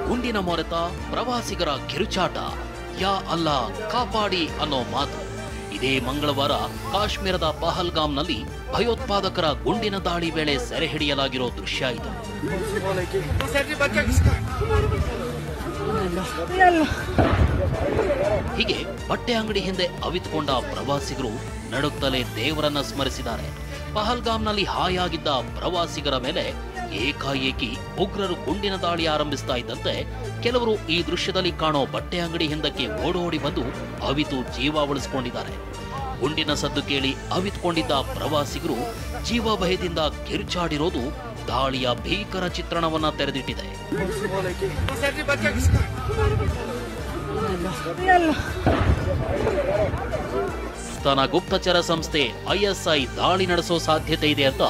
ಗುಂಡಿನ ಮೊರೆತ ಪ್ರವಾಸಿಗರ ಕಿರುಚಾಟ, ಯಾ ಅಲ್ಲಾ ಕಾಪಾಡಿ ಅನ್ನೋ ಮಾತು. ಇದೇ ಮಂಗಳವಾರ ಕಾಶ್ಮೀರದ ಪಹಲ್ಗಾಮ್ನಲ್ಲಿ ಭಯೋತ್ಪಾದಕರ ಗುಂಡಿನ ದಾಳಿ ವೇಳೆ ಸೆರೆ ಹಿಡಿಯಲಾಗಿರೋ ದೃಶ್ಯ ಇದು. ಹೀಗೆ ಬಟ್ಟೆ ಅಂಗಡಿ ಹಿಂದೆ ಅವಿತುಕೊಂಡ ಪ್ರವಾಸಿಗರು ನಡುತ್ತಲೇ ದೇವರನ್ನ ಸ್ಮರಿಸಿದ್ದಾರೆ. ಪಹಲ್ಗಾಮ್ನಲ್ಲಿ ಹಾಯಾಗಿದ್ದ ಪ್ರವಾಸಿಗರ ಮೇಲೆ ಏಕಾಏಕಿ ಉಗ್ರರು ಗುಂಡಿನ ದಾಳಿ ಆರಂಭಿಸ್ತಾ ಇದ್ದಂತೆ ಕೆಲವರು ಈ ದೃಶ್ಯದಲ್ಲಿ ಕಾಣೋ ಬಟ್ಟೆ ಅಂಗಡಿ ಹಿಂದಕ್ಕೆ ಓಡೋಡಿ ಬಂದು ಅವಿತು ಜೀವ ಉಳಿಸಿಕೊಂಡಿದ್ದಾರೆ. ಗುಂಡಿನ ಸದ್ದು ಕೇಳಿ ಅವಿತುಕೊಂಡಿದ್ದ ಪ್ರವಾಸಿಗರು ಜೀವ ಭಯದಿಂದ ಕಿರುಚಾಡಿರೋದು ದಾಳಿಯ ಭೀಕರ ಚಿತ್ರಣವನ್ನ ತೆರೆದಿಟ್ಟಿದೆ. ಪಾಕಿಸ್ತಾನ ಗುಪ್ತಚರ ಸಂಸ್ಥೆ ಐಎಸ್ಐ ದಾಳಿ ನಡೆಸೋ ಸಾಧ್ಯತೆ ಇದೆ ಅಂತ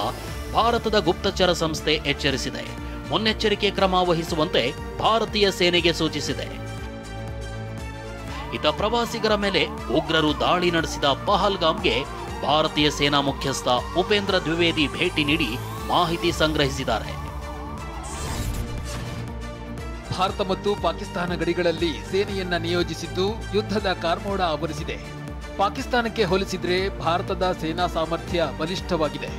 ಭಾರತದ ಗುಪ್ತಚರ ಸಂಸ್ಥೆ ಎಚ್ಚರಿಸಿದೆ. ಮುನ್ನೆಚ್ಚರಿಕೆ ಕ್ರಮ ವಹಿಸುವಂತೆ ಭಾರತೀಯ ಸೇನೆಗೆ ಸೂಚಿಸಿದೆ. ಇತ ಪ್ರವಾಸಿಗರ ಮೇಲೆ ಉಗ್ರರು ದಾಳಿ ನಡೆಸಿದ ಪಹಲ್ಗಾಮ್ಗೆ ಭಾರತೀಯ ಸೇನಾ ಮುಖ್ಯಸ್ಥ ಉಪೇಂದ್ರ ದ್ವಿವೇದಿ ಭೇಟಿ ನೀಡಿ ಮಾಹಿತಿ ಸಂಗ್ರಹಿಸಿದ್ದಾರೆ. ಭಾರತ ಮತ್ತು ಪಾಕಿಸ್ತಾನ ಗಡಿಗಳಲ್ಲಿ ಸೇನೆಯನ್ನ ನಿಯೋಜಿಸಿದ್ದು ಯುದ್ಧದ ಕಾರ್ಮೋಡ ಆವರಿಸಿದೆ. ಪಾಕಿಸ್ತಾನಕ್ಕೆ ಹೋಲಿಸಿದ್ರೆ ಭಾರತದ ಸೇನಾ ಸಾಮರ್ಥ್ಯ ಬಲಿಷ್ಠವಾಗಿದೆ.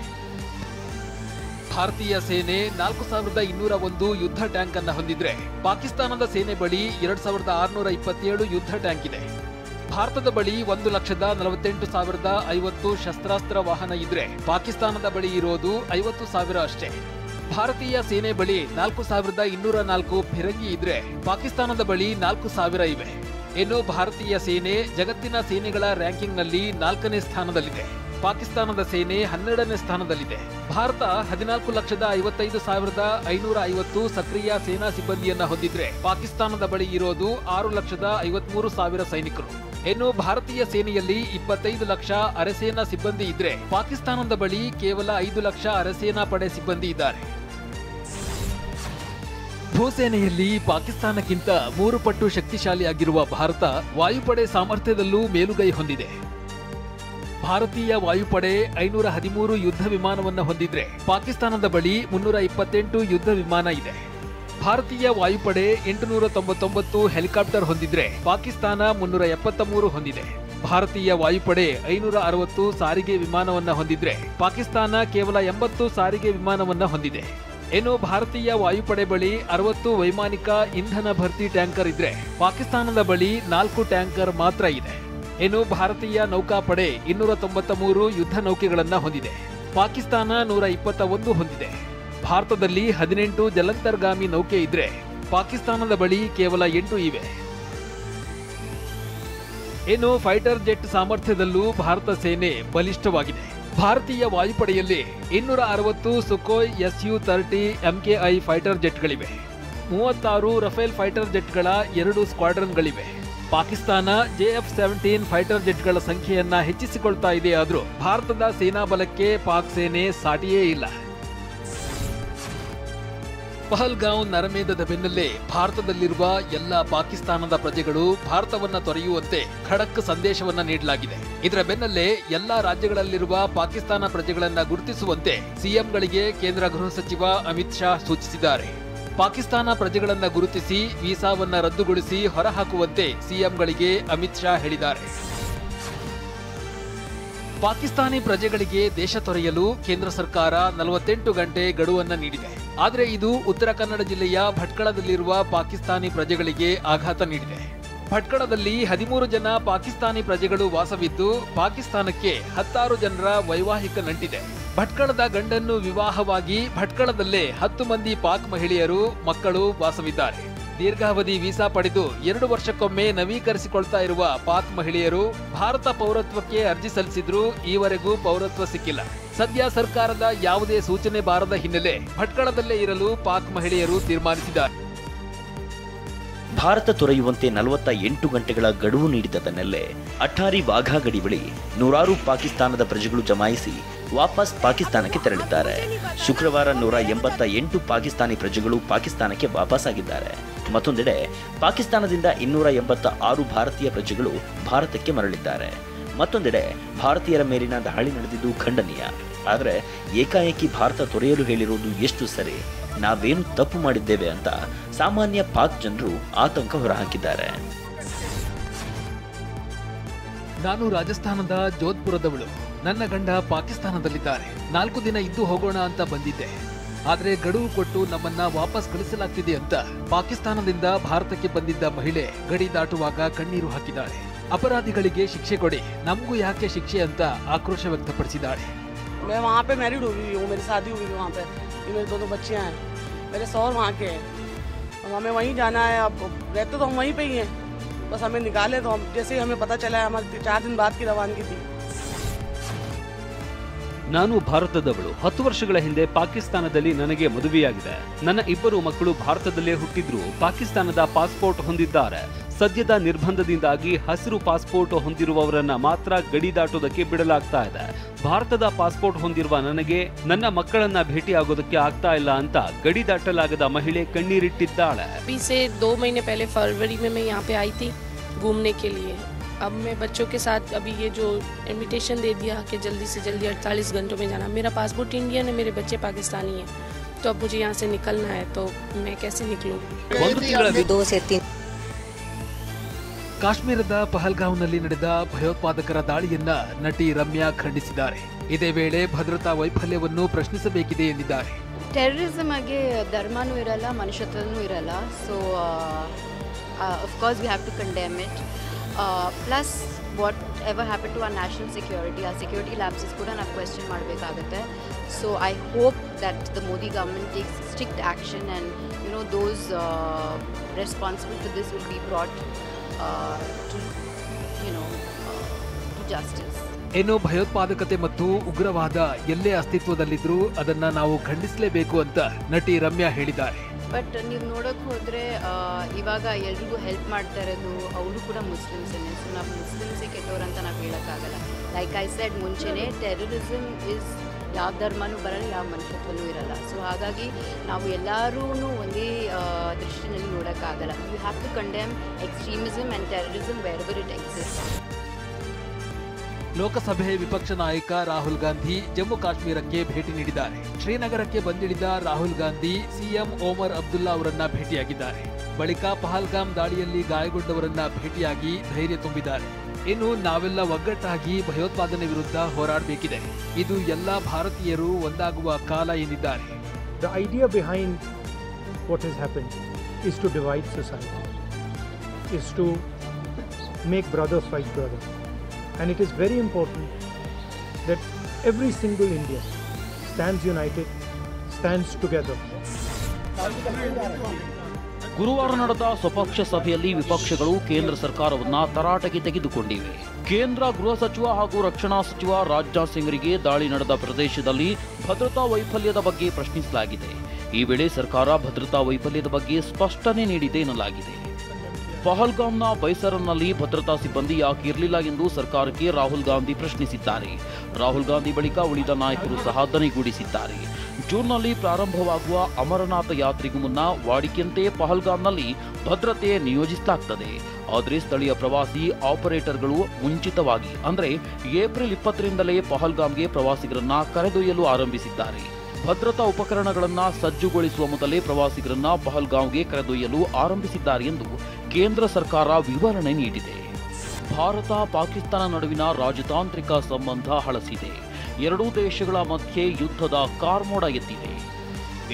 ಭಾರತೀಯ ಸೇನೆ 4201 ಯುದ್ಧ ಟ್ಯಾಂಕ್ ಅನ್ನು ಹೊಂದಿದ್ರೆ ಪಾಕಿಸ್ತಾನದ ಸೇನೆ ಬಳಿ 2627 ಯುದ್ಧ ಟ್ಯಾಂಕ್ ಇದೆ. ಭಾರತದ ಬಳಿ 1,48,050 ಶಸ್ತ್ರಾಸ್ತ್ರ ವಾಹನ ಇದ್ರೆ ಪಾಕಿಸ್ತಾನದ ಬಳಿ ಇರೋದು 50,000 ಅಷ್ಟೇ. ಭಾರತೀಯ ಸೇನೆ ಬಳಿ 4,204 ಫಿರಂಗಿ ಇದ್ರೆ ಪಾಕಿಸ್ತಾನದ ಬಳಿ 4,000 ಇವೆ. ಇನ್ನು ಭಾರತೀಯ ಸೇನೆ ಜಗತ್ತಿನ ಸೇನೆಗಳ ರ್ಯಾಂಕಿಂಗ್ನಲ್ಲಿ 4ನೇ ಸ್ಥಾನದಲ್ಲಿದೆ. ಪಾಕಿಸ್ತಾನದ ಸೇನೆ 12ನೇ ಸ್ಥಾನದಲ್ಲಿದೆ. ಭಾರತ 14,55,550 ಸಕ್ರಿಯ ಸೇನಾ ಸಿಬ್ಬಂದಿಯನ್ನ ಹೊಂದಿದ್ರೆ ಪಾಕಿಸ್ತಾನದ ಬಳಿ ಇರೋದು 6,53,000 ಸೈನಿಕರು. ಇನ್ನು ಭಾರತೀಯ ಸೇನೆಯಲ್ಲಿ 25 ಲಕ್ಷ ಅರೆಸೇನಾ ಸಿಬ್ಬಂದಿ ಇದ್ರೆ ಪಾಕಿಸ್ತಾನದ ಬಳಿ ಕೇವಲ 5 ಲಕ್ಷ ಅರೆಸೇನಾ ಪಡೆ ಸಿಬ್ಬಂದಿ ಇದ್ದಾರೆ. ಭೂಸೇನೆಯಲ್ಲಿ ಪಾಕಿಸ್ತಾನಕ್ಕಿಂತ 3 ಪಟ್ಟು ಶಕ್ತಿಶಾಲಿಯಾಗಿರುವ ಭಾರತ ವಾಯುಪಡೆ ಸಾಮರ್ಥ್ಯದಲ್ಲೂ ಮೇಲುಗೈ ಹೊಂದಿದೆ. ಭಾರತೀಯ ವಾಯುಪಡೆ 513 ಯುದ್ಧ ವಿಮಾನವನ್ನು ಹೊಂದಿದ್ರೆ ಪಾಕಿಸ್ತಾನದ ಬಳಿ 328 ಯುದ್ಧ ವಿಮಾನ ಇದೆ. ಭಾರತೀಯ ವಾಯುಪಡೆ 899 ಹೆಲಿಕಾಪ್ಟರ್ ಹೊಂದಿದ್ರೆ ಪಾಕಿಸ್ತಾನ 373 ಹೊಂದಿದೆ. ಭಾರತೀಯ ವಾಯುಪಡೆ 560 ಸಾರಿಗೆ ವಿಮಾನವನ್ನ ಹೊಂದಿದ್ರೆ ಪಾಕಿಸ್ತಾನ ಕೇವಲ 80 ಸಾರಿಗೆ ವಿಮಾನವನ್ನ ಹೊಂದಿದೆ. ಇನ್ನು ಭಾರತೀಯ ವಾಯುಪಡೆ ಬಳಿ 60 ವೈಮಾನಿಕ ಇಂಧನ ಭರ್ತಿ ಟ್ಯಾಂಕರ್ ಇದ್ರೆ ಪಾಕಿಸ್ತಾನದ ಬಳಿ 4 ಟ್ಯಾಂಕರ್ ಮಾತ್ರ ಇದೆ. ಇನ್ನು ಭಾರತೀಯ ನೌಕಾಪಡೆ 293 ಯುದ್ಧ ನೌಕೆಗಳನ್ನ ಹೊಂದಿದೆ. ಪಾಕಿಸ್ತಾನ 121 ಹೊಂದಿದೆ. ಭಾರತದಲ್ಲಿ 18 ಜಲಾಂತರ್ಗಾಮಿ ನೌಕೆ ಇದ್ರೆ ಪಾಕಿಸ್ತಾನದ ಬಳಿ ಕೇವಲ 8 ಇವೆ. ಇನ್ನು ಫೈಟರ್ ಜೆಟ್ ಸಾಮರ್ಥ್ಯದಲ್ಲೂ ಭಾರತ ಸೇನೆ ಬಲಿಷ್ಠವಾಗಿದೆ. ಭಾರತೀಯ ವಾಯುಪಡೆಯಲ್ಲಿ 260 ಸುಖೋಯ್ SU-30 MKI ಫೈಟರ್ ಜೆಟ್ಗಳಿವೆ. 36 ರಫೇಲ್ ಫೈಟರ್ ಜೆಟ್ಗಳ 2 ಸ್ಕ್ವಾಡ್ರನ್ಗಳಿವೆ. ಪಾಕಿಸ್ತಾನ JF-17 ಫೈಟರ್ ಜೆಟ್ಗಳ ಸಂಖ್ಯೆಯನ್ನ ಹೆಚ್ಚಿಸಿಕೊಳ್ತಾ ಇದೆ. ಆದ್ರೂ ಭಾರತದ ಸೇನಾ ಬಲಕ್ಕೆ ಪಾಕ್ ಸೇನೆ ಸಾಟಿಯೇ ಇಲ್ಲ. ಪಹಲ್ಗಾಂವ್ ನರಮೇಧದ ಬೆನ್ನಲ್ಲೇ ಭಾರತದಲ್ಲಿರುವ ಎಲ್ಲ ಪಾಕಿಸ್ತಾನದ ಪ್ರಜೆಗಳು ಭಾರತವನ್ನ ತೊರೆಯುವಂತೆ ಖಡಕ್ ಸಂದೇಶವನ್ನ ನೀಡಲಾಗಿದೆ. ಇದರ ಬೆನ್ನಲ್ಲೇ ಎಲ್ಲಾ ರಾಜ್ಯಗಳಲ್ಲಿರುವ ಪಾಕಿಸ್ತಾನ ಪ್ರಜೆಗಳನ್ನ ಗುರುತಿಸುವಂತೆ ಸಿಎಂಗಳಿಗೆ ಕೇಂದ್ರ ಗೃಹ ಸಚಿವ ಅಮಿತ್ ಶಾ ಸೂಚಿಸಿದ್ದಾರೆ. ಪಾಕಿಸ್ತಾನ ಪ್ರಜೆಗಳನ್ನ ಗುರುತಿಸಿ ವೀಸಾವನ್ನ ರದ್ದುಗೊಳಿಸಿ ಹೊರಹಾಕುವಂತೆ ಸಿಎಂಗಳಿಗೆ ಅಮಿತ್ ಶಾ ಹೇಳಿದ್ದಾರೆ. ಪಾಕಿಸ್ತಾನಿ ಪ್ರಜೆಗಳಿಗೆ ದೇಶ ತೊರೆಯಲು ಕೇಂದ್ರ ಸರ್ಕಾರ 48 ಗಂಟೆ ಗಡುವನ್ನ ನೀಡಿದೆ. ಆದರೆ ಇದು ಉತ್ತರ ಕನ್ನಡ ಜಿಲ್ಲೆಯ ಭಟ್ಕಳದಲ್ಲಿರುವ ಪಾಕಿಸ್ತಾನಿ ಪ್ರಜೆಗಳಿಗೆ ಆಘಾತ ನೀಡಿದೆ. ಭಟ್ಕಳದಲ್ಲಿ 13 ಜನ ಪಾಕಿಸ್ತಾನಿ ಪ್ರಜೆಗಳು ವಾಸವಿದ್ದು ಪಾಕಿಸ್ತಾನಕ್ಕೆ 16 ಜನರ ವೈವಾಹಿಕ ನಂಟಿದೆ. ಭಟ್ಕಳದ ಗಂಡನ್ನು ವಿವಾಹವಾಗಿ ಭಟ್ಕಳದಲ್ಲೇ 10 ಮಂದಿ ಪಾಕ್ ಮಹಿಳೆಯರು ಮಕ್ಕಳು ವಾಸವಿದ್ದಾರೆ. ದೀರ್ಘಾವಧಿ ವೀಸಾ ಪಡೆದು 2 ವರ್ಷಕ್ಕೊಮ್ಮೆ ನವೀಕರಿಸಿಕೊಳ್ತಾ ಇರುವ ಪಾಕ್ ಮಹಿಳೆಯರು ಭಾರತ ಪೌರತ್ವಕ್ಕೆ ಅರ್ಜಿ ಸಲ್ಲಿಸಿದ್ರೂ ಈವರೆಗೂ ಪೌರತ್ವ ಸಿಕ್ಕಿಲ್ಲ. ಸದ್ಯ ಸರ್ಕಾರದ ಯಾವುದೇ ಸೂಚನೆ ಬಾರದ ಹಿನ್ನೆಲೆ ಭಟ್ಕಳದಲ್ಲೇ ಇರಲು ಪಾಕ್ ಮಹಿಳೆಯರು ತೀರ್ಮಾನಿಸಿದ್ದಾರೆ. ಭಾರತ ತೊರೆಯುವಂತೆ 48 ಗಂಟೆಗಳ ಗಡುವು ನೀಡಿದ ಬೆನ್ನಲ್ಲೇ ಅಟ್ಟಾರಿ ವಾಘಾ ಗಡಿ ಬಳಿ ನೂರಾರು ಪಾಕಿಸ್ತಾನದ ಪ್ರಜೆಗಳು ಜಮಾಯಿಸಿ ವಾಪಸ್ ಪಾಕಿಸ್ತಾನಕ್ಕೆ ತೆರಳಿದ್ದಾರೆ. ಶುಕ್ರವಾರ 188 ಪಾಕಿಸ್ತಾನಿ ಪ್ರಜೆಗಳು ಪಾಕಿಸ್ತಾನಕ್ಕೆ ವಾಪಸ್ಸಾಗಿದ್ದಾರೆ. ಮತ್ತೊಂದೆಡೆ ಪಾಕಿಸ್ತಾನದಿಂದ 286 ಭಾರತೀಯ ಪ್ರಜೆಗಳು ಭಾರತಕ್ಕೆ ಮರಳಿದ್ದಾರೆ. ಮತ್ತೊಂದೆಡೆ ಭಾರತೀಯರ ಮೇಲಿನ ದಾಳಿ ನಡೆದಿದ್ದು ಖಂಡನೀಯ. ಆದರೆ ಏಕಾಏಕಿ ಭಾರತ ತೊರೆಯಲು ಹೇಳಿರುವುದು ಎಷ್ಟು ಸರಿ? ನಾವೇನು ತಪ್ಪು ಮಾಡಿದ್ದೇವೆ ಅಂತ ಸಾಮಾನ್ಯ ಪಾಕ್ ಜನರು ಆತಂಕ ಹೊರಹಾಕಿದ್ದಾರೆ. ನಾನು ರಾಜಸ್ಥಾನದ ಜೋಧ್ಪುರದವಳು. ನನ್ನ ಗಂಡ ಪಾಕಿಸ್ತಾನದಲ್ಲಿದ್ದಾರೆ. 4 ದಿನ ಇದ್ದು ಹೋಗೋಣ ಅಂತ ಬಂದಿದ್ದೆ. ಆದ್ರೆ ಗಡುವು ಕೊಟ್ಟು ನಮ್ಮನ್ನ ವಾಪಸ್ ಕಳಿಸಲಾಗ್ತಿದೆ ಅಂತ ಪಾಕಿಸ್ತಾನದಿಂದ ಭಾರತಕ್ಕೆ ಬಂದಿದ್ದ ಮಹಿಳೆ ಗಡಿ ದಾಟುವಾಗ ಕಣ್ಣೀರು ಹಾಕಿದ್ದಾಳೆ. ಅಪರಾಧಿಗಳಿಗೆ ಶಿಕ್ಷೆ ಕೊಡಿ, ನಮಗೂ ಯಾಕೆ ಶಿಕ್ಷೆ ಅಂತ ಆಕ್ರೋಶ ವ್ಯಕ್ತಪಡಿಸಿದ್ದಾಳೆ. मैं वहाँ पे मैरिड हुई हूँ, मेरी शादी हुई है वहाँ पे, मेरे 2 बच्चे हैं, मेरे सौर वहाँ के हैं, अब हमें वहीं जाना है. अब रहते तो हम वहीं पे ही हैं, बस हमें निकाले तो हम जैसे ही हमें पता चला है हमारी 4 दिन बाद की रवानगी थी. ನಾನು ಭಾರತದವಳು. 10 ವರ್ಷಗಳ ಹಿಂದೆ ಪಾಕಿಸ್ತಾನದಲ್ಲಿ ನನಗೆ ಮದುವೆಯಾಗಿದೆ. ನನ್ನ 2 ಮಕ್ಕಳು ಭಾರತದಲ್ಲೇ ಹುಟ್ಟಿದ್ರು ಪಾಕಿಸ್ತಾನದ ಪಾಸ್ಪೋರ್ಟ್ ಹೊಂದಿದ್ದಾರೆ. ಸದ್ಯದ ನಿರ್ಬಂಧದಿಂದಾಗಿ ಹಸಿರು ಪಾಸ್ಪೋರ್ಟ್ ಹೊಂದಿರುವವರನ್ನ ಮಾತ್ರ ಗಡಿ ದಾಟೋದಕ್ಕೆ ಬಿಡಲಾಗ್ತಾ ಇದೆ. ಭಾರತದ ಪಾಸ್ಪೋರ್ಟ್ ಹೊಂದಿರುವ ನನಗೆ ನನ್ನ ಮಕ್ಕಳನ್ನ ಭೇಟಿಯಾಗೋದಕ್ಕೆ ಆಗ್ತಾ ಇಲ್ಲ ಅಂತ ಗಡಿ ದಾಟಲಾಗದ ಮಹಿಳೆ ಕಣ್ಣೀರಿಟ್ಟಿದ್ದಾಳೆ. अभी से 2 महीने पहले फरवरी में मैं यहाँ पे आई थी घूमने के लिए. अब मैं बच्चों के साथ अभी ये जो इनविटेशन दे दिया कि जल्दी से जल्दी 48 घंटों में जाना. मेरा पासपोर्ट इंडियन है, मेरे बच्चे पाकिस्तानी हैं, तो अब मुझे यहाँ से निकलना है, तो मैं कैसे निकलूँ? 2 से 3 ಕಾಶ್ಮೀರದ ಪಹಲ್ಗಾಂವ್ನಲ್ಲಿ ನಡೆದ ಭಯೋತ್ಪಾದಕರ ದಾಳಿಯನ್ನ ನಟಿ ರಮ್ಯಾ ಖಂಡಿಸಿದ್ದಾರೆ. ಇದೇ ವೇಳೆ ಭದ್ರತಾ ವೈಫಲ್ಯವನ್ನು ಪ್ರಶ್ನಿಸಬೇಕಿದೆ ಎಂದಿದ್ದಾರೆ. ಟೆರರಿಸಮ್ ಆಗಿ ಧರ್ಮನೂ ಇರಲ್ಲ, ಮನುಷ್ಯತ್ವನೂ ಇರಲ್ಲ. So of course we have to condemn it. Plus whatever happen to our national security, ಆ ಸೆಕ್ಯೂರಿಟಿ ಲ್ಯಾಪ್ಸಸ್ ಕೂಡ ನಾವು ಕ್ವೆಶ್ಚನ್ ಮಾಡಬೇಕಾಗುತ್ತೆ. So I hope that the Modi government takes strict action and you know those responsible to this will be brought to justice. ಏನು ಭಯೋತ್ಪಾದಕತೆ ಮತ್ತು ಉಗ್ರವಾದ ಎಲ್ಲೇ ಅಸ್ತಿತ್ವದಲ್ಲಿದ್ರೂ ಅದನ್ನ ನಾವು ಖಂಡಿಸಲೇಬೇಕು ಅಂತ ನಟಿ ರಮ್ಯಾ ಹೇಳಿದ್ದಾರೆ. ಬಟ್ ನೀವು ನೋಡೋಕೆ ಹೋದರೆ ಇವಾಗ ಎಲ್ರಿಗೂ ಹೆಲ್ಪ್ ಮಾಡ್ತಾ ಇರೋದು ಅವರು ಕೂಡ ಮುಸ್ಲಿಮ್ಸನ್ನೇ. ಸೊ ನಾವು ಮುಸ್ಲಿಮ್ಸೇ ಕೆಟ್ಟವ್ರು ಅಂತ ನಾವು ಹೇಳೋಕ್ಕಾಗಲ್ಲ. ಲೈಕ್ ಐ ಸೆಡ್ ಮುಂಚೆನೇ, ಟೆರರಿಸಮ್ ಇಸ್ ಯಾವ ಧರ್ಮನೂ ಬರಲ್ಲ, ಯಾವ ಮನುಷ್ಯತ್ವನೂ ಇರಲ್ಲ. ಸೊ ಹಾಗಾಗಿ ನಾವು ಎಲ್ಲರೂ ಒಂದೇ ದೃಷ್ಟಿನಲ್ಲಿ ನೋಡೋಕ್ಕಾಗಲ್ಲ. You have to condemn extremism and terrorism wherever it exist. ಲೋಕಸಭೆ ವಿಪಕ್ಷ ನಾಯಕ ರಾಹುಲ್ ಗಾಂಧಿ ಜಮ್ಮು ಕಾಶ್ಮೀರಕ್ಕೆ ಭೇಟಿ ನೀಡಿದ್ದಾರೆ. ಶ್ರೀನಗರಕ್ಕೆ ಬಂದಿಳಿದ ರಾಹುಲ್ ಗಾಂಧಿ ಸಿಎಂ ಓಮರ್ ಅಬ್ದುಲ್ಲಾ ಅವರನ್ನ ಭೇಟಿಯಾಗಿದ್ದಾರೆ. ಬಳಿಕ ಪಹಲ್ಗಾಮ್ ದಾಳಿಯಲ್ಲಿ ಗಾಯಗೊಂಡವರನ್ನ ಭೇಟಿಯಾಗಿ ಧೈರ್ಯ ತುಂಬಿದ್ದಾರೆ. ಇನ್ನು ನಾವೆಲ್ಲ ಒಗ್ಗಟ್ಟಾಗಿ ಭಯೋತ್ಪಾದನೆ ವಿರುದ್ಧ ಹೋರಾಡಬೇಕಿದೆ. ಇದು ಎಲ್ಲ ಭಾರತೀಯರು ಒಂದಾಗುವ ಕಾಲ ಎಂದಿದ್ದಾರೆ. The idea behind what has happened is to divide society, is to make brothers fight brothers. And it is very important that every single Indian stands united, stands together. ಗುರುವಾರ ನಡೆದ ಸ್ವಪಕ್ಷ ಸಭೆಯಲ್ಲಿ ವಿಪಕ್ಷಗಳು ಕೇಂದ್ರ ಸರ್ಕಾರವನ್ನ ತರಾಟೆಗೆ ತೆಗೆದುಕೊಂಡಿವೆ. ಕೇಂದ್ರ ಗೃಹ ಸಚಿವ ಹಾಗೂ ರಕ್ಷಣಾ ಸಚಿವ ರಾಜನಾಥ್ ಸಿಂಗ್ರಿಗೆ ದಾಳಿ ನಡೆದ ಪ್ರದೇಶದಲ್ಲಿ ಭದ್ರತಾ ವೈಫಲ್ಯದ ಬಗ್ಗೆ ಪ್ರಶ್ನಿಸಲಾಗಿದೆ. ಈ ವೇಳೆ ಸರ್ಕಾರ ಭದ್ರತಾ ವೈಫಲ್ಯದ ಬಗ್ಗೆ ಸ್ಪಷ್ಟನೆ ನೀಡಿದೆ ಎನ್ನಲಾಗಿದೆ. ಪಹಲ್ಗಾಮ್ನ ಬೈಸರನ್ನಲ್ಲಿ ಭದ್ರತಾ ಸಿಬ್ಬಂದಿ ಯಾಕೆ ಇರಲಿಲ್ಲ ಎಂದು ಸರ್ಕಾರಕ್ಕೆ ರಾಹುಲ್ ಗಾಂಧಿ ಪ್ರಶ್ನಿಸಿದ್ದಾರೆ. ರಾಹುಲ್ ಗಾಂಧಿ ಬಳಿಕ ಉಳಿದ ನಾಯಕರು ಸಹ ದನಿಗೂಡಿಸಿದ್ದಾರೆ. ಜೂನ್ನಲ್ಲಿ ಪ್ರಾರಂಭವಾಗುವ ಅಮರನಾಥ ಯಾತ್ರೆಗೂ ಮುನ್ನ ವಾಡಿಕೆಯಂತೆ ಪಹಲ್ಗಾಮ್ನಲ್ಲಿ ಭದ್ರತೆ ನಿಯೋಜಿಸಲಾಗುತ್ತದೆ. ಆದರೆ ಸ್ಥಳೀಯ ಪ್ರವಾಸಿ ಆಪರೇಟರ್ಗಳು ಮುಂಚಿತವಾಗಿ ಅಂದರೆ ಏಪ್ರಿಲ್ 20ರಿಂದಲೇ ಪಹಲ್ಗಾಮ್ಗೆ ಪ್ರವಾಸಿಗರನ್ನ ಕರೆದೊಯ್ಯಲು ಆರಂಭಿಸಿದ್ದಾರೆ. ಭದ್ರತಾ ಉಪಕರಣಗಳನ್ನು ಸಜ್ಜುಗೊಳಿಸುವ ಮೊದಲೇ ಪ್ರವಾಸಿಗರನ್ನ ಪಹಲ್ಗಾಮ್ಗೆ ಕರೆದೊಯ್ಯಲು ಆರಂಭಿಸಿದ್ದಾರೆ ಎಂದು ಕೇಂದ್ರ ಸರ್ಕಾರ ವಿವರಣೆ ನೀಡಿದೆ. ಭಾರತ ಪಾಕಿಸ್ತಾನ ನಡುವಿನ ರಾಜತಾಂತ್ರಿಕ ಸಂಬಂಧ ಹಳಸಿದೆ. ಎರಡೂ ದೇಶಗಳ ಮಧ್ಯೆ ಯುದ್ಧದ ಕಾರ್ಮೋಡ ಎದ್ದಿದೆ.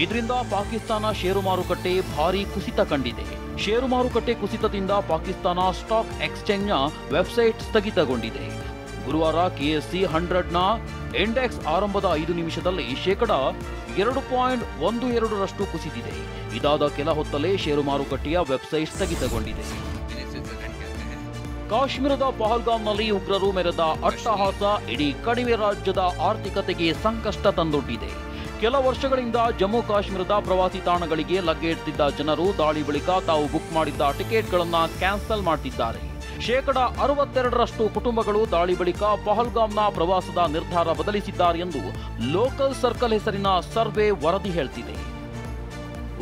ಇದರಿಂದ ಪಾಕಿಸ್ತಾನ ಷೇರು ಮಾರುಕಟ್ಟೆ ಭಾರೀ ಕುಸಿತ ಕಂಡಿದೆ. ಷೇರು ಮಾರುಕಟ್ಟೆ ಕುಸಿತದಿಂದ ಪಾಕಿಸ್ತಾನ ಸ್ಟಾಕ್ ಎಕ್ಸ್ಚೇಂಜ್ನ ವೆಬ್ಸೈಟ್ ಸ್ಥಗಿತಗೊಂಡಿದೆ. ಗುರುವಾರ KSE 100ನ ಇಂಡೆಕ್ಸ್ ಆರಂಭದ 5 ನಿಮಿಷದಲ್ಲಿ 2.12% ಕುಸಿದಿದೆ. ಇದಾದ ಕೆಲ ಹೊತ್ತಲ್ಲೇ ಷೇರು ಮಾರುಕಟ್ಟೆಯ ವೆಬ್ಸೈಟ್ ಸ್ಥಗಿತಗೊಂಡಿದೆ. ಕಾಶ್ಮೀರದ ಪಹಲ್ಗಾಮ್ನಲ್ಲಿ ಉಗ್ರರು ಮೆರೆದ ಅಟ್ಟಹಾಸ ಇಡೀ ಕಣಿವೆ ರಾಜ್ಯದ ಆರ್ಥಿಕತೆಗೆ ಸಂಕಷ್ಟ ತಂದೊಡ್ಡಿದೆ. ಕೆಲ ವರ್ಷಗಳಿಂದ ಜಮ್ಮು ಕಾಶ್ಮೀರದ ಪ್ರವಾಸಿ ತಾಣಗಳಿಗೆ ಲಗ್ಗೆ ಇಡ್ತಿದ್ದ ಜನರು ದಾಳಿ ಬಳಿಕ ತಾವು ಬುಕ್ ಮಾಡಿದ್ದ ಟಿಕೆಟ್ಗಳನ್ನು ಕ್ಯಾನ್ಸಲ್ ಮಾಡ್ತಿದ್ದಾರೆ. 62% ಕುಟುಂಬಗಳು ದಾಳಿ ಬಳಿಕ ಪಹಲ್ಗಾಮ್ನ ಪ್ರವಾಸದ ನಿರ್ಧಾರ ಬದಲಿಸಿದ್ದಾರೆ ಎಂದು ಲೋಕಲ್ ಸರ್ಕಲ್ ಹೆಸರಿನ ಸರ್ವೆ ವರದಿ ಹೇಳ್ತಿದೆ.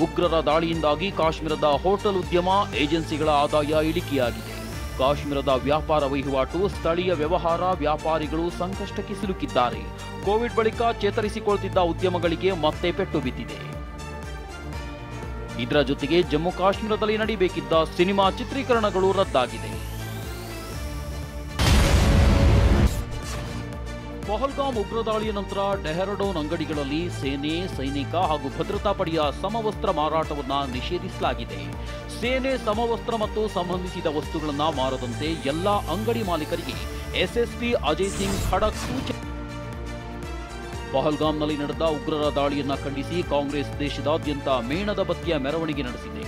ಉಗ್ರರ ದಾಳಿಯಿಂದಾಗಿ ಕಾಶ್ಮೀರದ ಹೋಟೆಲ್ ಉದ್ಯಮ ಏಜೆನ್ಸಿಗಳ ಆದಾಯ ಇಳಿಕೆಯಾಗಿದೆ. ಕಾಶ್ಮೀರದ ವ್ಯಾಪಾರ ವಹಿವಾಟು, ಸ್ಥಳೀಯ ವ್ಯವಹಾರ, ವ್ಯಾಪಾರಿಗಳು ಸಂಕಷ್ಟಕ್ಕೆ ಸಿಲುಕಿದ್ದಾರೆ. ಕೋವಿಡ್ ಬಳಿಕ ಚೇತರಿಸಿಕೊಳ್ತಿದ್ದ ಉದ್ಯಮಗಳಿಗೆ ಮತ್ತೆ ಪೆಟ್ಟು ಬಿದ್ದಿದೆ. ಇದರ ಜೊತೆಗೆ ಜಮ್ಮು ಕಾಶ್ಮೀರದಲ್ಲಿ ನಡೆಯಬೇಕಿದ್ದ ಸಿನಿಮಾ ಚಿತ್ರೀಕರಣಗಳು ರದ್ದಾಗಿದೆ. ಪಹಲ್ಗಾಮ್ ಉಗ್ರ ದಾಳಿಯ ನಂತರ ಡೆಹ್ರಾಡೂನ್ ಅಂಗಡಿಗಳಲ್ಲಿ ಸೇನೆ, ಸೈನಿಕ ಹಾಗೂ ಭದ್ರತಾ ಪಡೆಯ ಸಮವಸ್ತ್ರ ಮಾರಾಟವನ್ನು ನಿಷೇಧಿಸಲಾಗಿದೆ. ಸೇನೆ, ಸಮವಸ್ತ್ರ ಮತ್ತು ಸಂಬಂಧಿಸಿದ ವಸ್ತುಗಳನ್ನು ಮಾರದಂತೆ ಎಲ್ಲಾ ಅಂಗಡಿ ಮಾಲೀಕರಿಗೆ ಎಸ್ಎಸ್ಪಿ ಅಜಯ್ ಸಿಂಗ್ ಖಡಕ್ ಸೂಚನೆ. ಪಹಲ್ಗಾಮ್ನಲ್ಲಿ ನಡೆದ ಉಗ್ರರ ದಾಳಿಯನ್ನ ಖಂಡಿಸಿ ಕಾಂಗ್ರೆಸ್ ದೇಶದಾದ್ಯಂತ ಮೇಣದ ಬತ್ತಿಯ ಮೆರವಣಿಗೆ ನಡೆಸಿದೆ.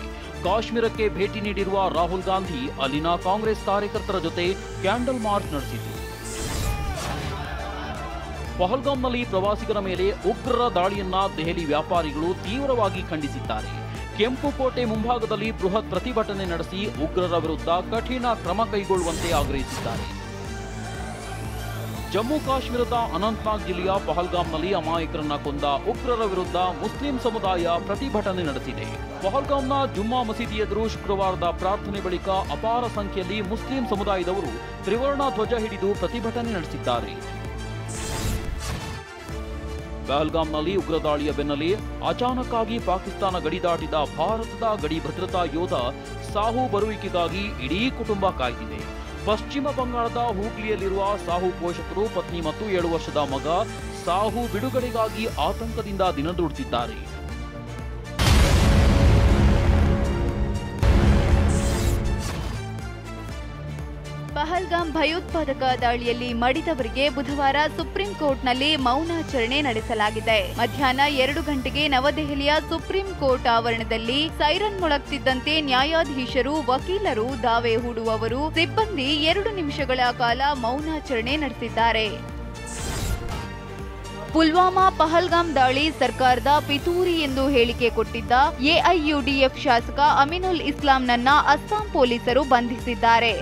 ಕಾಶ್ಮೀರಕ್ಕೆ ಭೇಟಿ ನೀಡಿರುವ ರಾಹುಲ್ ಗಾಂಧಿ ಅಲ್ಲಿನ ಕಾಂಗ್ರೆಸ್ ಕಾರ್ಯಕರ್ತರ ಜೊತೆ ಕ್ಯಾಂಡಲ್ ಮಾರ್ಚ್ ನಡೆಸಿದರು. ಪಹಲ್ಗಾಮ್ನಲ್ಲಿ ಪ್ರವಾಸಿಗರ ಮೇಲೆ ಉಗ್ರರ ದಾಳಿಯನ್ನ ದೆಹಲಿ ವ್ಯಾಪಾರಿಗಳು ತೀವ್ರವಾಗಿ ಖಂಡಿಸಿದ್ದಾರೆ. ಕೆಂಪು ಕೋಟೆ ಮುಂಭಾಗದಲ್ಲಿ ಬೃಹತ್ ಪ್ರತಿಭಟನೆ ನಡೆಸಿ ಉಗ್ರರ ವಿರುದ್ಧ ಕಠಿಣ ಕ್ರಮ ಕೈಗೊಳ್ಳುವಂತೆ ಆಗ್ರಹಿಸಿದ್ದಾರೆ. ಜಮ್ಮು ಕಾಶ್ಮೀರದ ಅನಂತನಾಗ್ ಜಿಲ್ಲೆಯ ಪಹಲ್ಗಾಮ್ನಲ್ಲಿ ಅಮಾಯಕರನ್ನ ಕೊಂದ ಉಗ್ರರ ವಿರುದ್ಧ ಮುಸ್ಲಿಂ ಸಮುದಾಯ ಪ್ರತಿಭಟನೆ ನಡೆಸಿದೆ. ಪಹಲ್ಗಾಮ್ನ ಜುಮ್ಮಾ ಮಸೀದಿ ಎದುರು ಶುಕ್ರವಾರದ ಪ್ರಾರ್ಥನೆ ಬಳಿಕ ಅಪಾರ ಸಂಖ್ಯೆಯಲ್ಲಿ ಮುಸ್ಲಿಂ ಸಮುದಾಯದವರು ತ್ರಿವರ್ಣ ಧ್ವಜ ಹಿಡಿದು ಪ್ರತಿಭಟನೆ ನಡೆಸಿದ್ದಾರೆ. ಪಹಲ್ಗಾಮ್ನಲ್ಲಿ ಉಗ್ರ ದಾಳಿಯ ಬೆನ್ನಲ್ಲೇ ಅಚಾನಕ್ ಆಗಿ ಪಾಕಿಸ್ತಾನ ಗಡಿ ದಾಟಿದ ಭಾರತದ ಗಡಿ ಭದ್ರತಾ ಯೋಧ ಸಾಹು ಬರುವಿಕೆಗಾಗಿ ಇಡೀ ಕುಟುಂಬ ಕಾಯ್ದಿದೆ. ಪಶ್ಚಿಮ ಬಂಗಾಳದ ಹೂಗ್ಲಿಯಲ್ಲಿರುವ ಸಾಹು ಪೋಷಕರು, ಪತ್ನಿ ಮತ್ತು 7 ವರ್ಷದ ಮಗ ಸಾಹು ಬಿಡುಗಡೆಗಾಗಿ ಆತಂಕದಿಂದ ದಿನದೂಡುತ್ತಿದ್ದಾರೆ. ಪಹಲ್ಗಾಮ್ ಭಯೋತ್ಪಾದಕ ದಾಳಿಯಲ್ಲಿ ಮಡಿದವರಿಗೆ ಬುಧವಾರ ಸುಪ್ರೀಂ ಕೋರ್ಟ್ನಲ್ಲಿ ಮೌನಾಚರಣೆ ನಡೆಸಲಾಗಿದೆ. ಮಧ್ಯಾಹ್ನ 2 ಗಂಟೆಗೆ ನವದೆಹಲಿಯ ಸುಪ್ರೀಂ ಕೋರ್ಟ್ ಆವರಣದಲ್ಲಿ ಸೈರನ್ ಮೊಳಗ್ತಿದ್ದಂತೆ ನ್ಯಾಯಾಧೀಶರು, ವಕೀಲರು, ದಾವೆ ಹೂಡುವವರು, ಸಿಬ್ಬಂದಿ 2 ನಿಮಿಷಗಳ ಕಾಲ ಮೌನಾಚರಣೆ ನಡೆಸಿದ್ದಾರೆ. ಪುಲ್ವಾಮಾ ಪಹಲ್ಗಾಮ್ ದಾಳಿ ಸರ್ಕಾರದ ಪಿತೂರಿ ಎಂದು ಹೇಳಿಕೆ ಕೊಟ್ಟಿದ್ದ ಎಐಯುಡಿಎಫ್ ಶಾಸಕ ಅಮಿನುಲ್ ಇಸ್ಲಾಂನನ್ನ ಅಸ್ಸಾಂ ಪೊಲೀಸರು ಬಂಧಿಸಿದ್ದಾರೆ.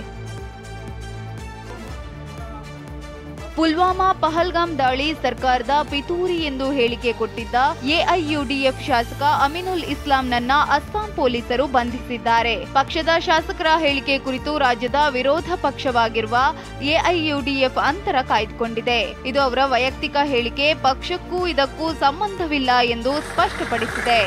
ಪುಲ್ವಾಮಾ ಪಹಲ್ಗಾಮ್ ದಾಳಿ ಸರ್ಕಾರದ ಪಿತೂರಿ ಎಂದು ಹೇಳಿಕೆ ಕೊಟ್ಟಿದ್ದ ಎಐಯುಡಿಎಫ್ ಶಾಸಕ ಅಮಿನುಲ್ ಇಸ್ಲಾಂನನ್ನ ಅಸ್ಸಾಂ ಪೊಲೀಸರು ಬಂಧಿಸಿದ್ದಾರೆ. ಪಕ್ಷದ ಶಾಸಕರ ಹೇಳಿಕೆ ಕುರಿತು ರಾಜ್ಯದ ವಿರೋಧ ಪಕ್ಷವಾಗಿರುವ ಎಐಯುಡಿಎಫ್ ಅಂತರ ಕಾಯ್ದುಕೊಂಡಿದೆ. ಇದು ಅವರ ವೈಯಕ್ತಿಕ ಹೇಳಿಕೆ, ಪಕ್ಷಕ್ಕೂ ಇದಕ್ಕೂ ಸಂಬಂಧವಿಲ್ಲ ಎಂದು ಸ್ಪಷ್ಟಪಡಿಸಿದೆ.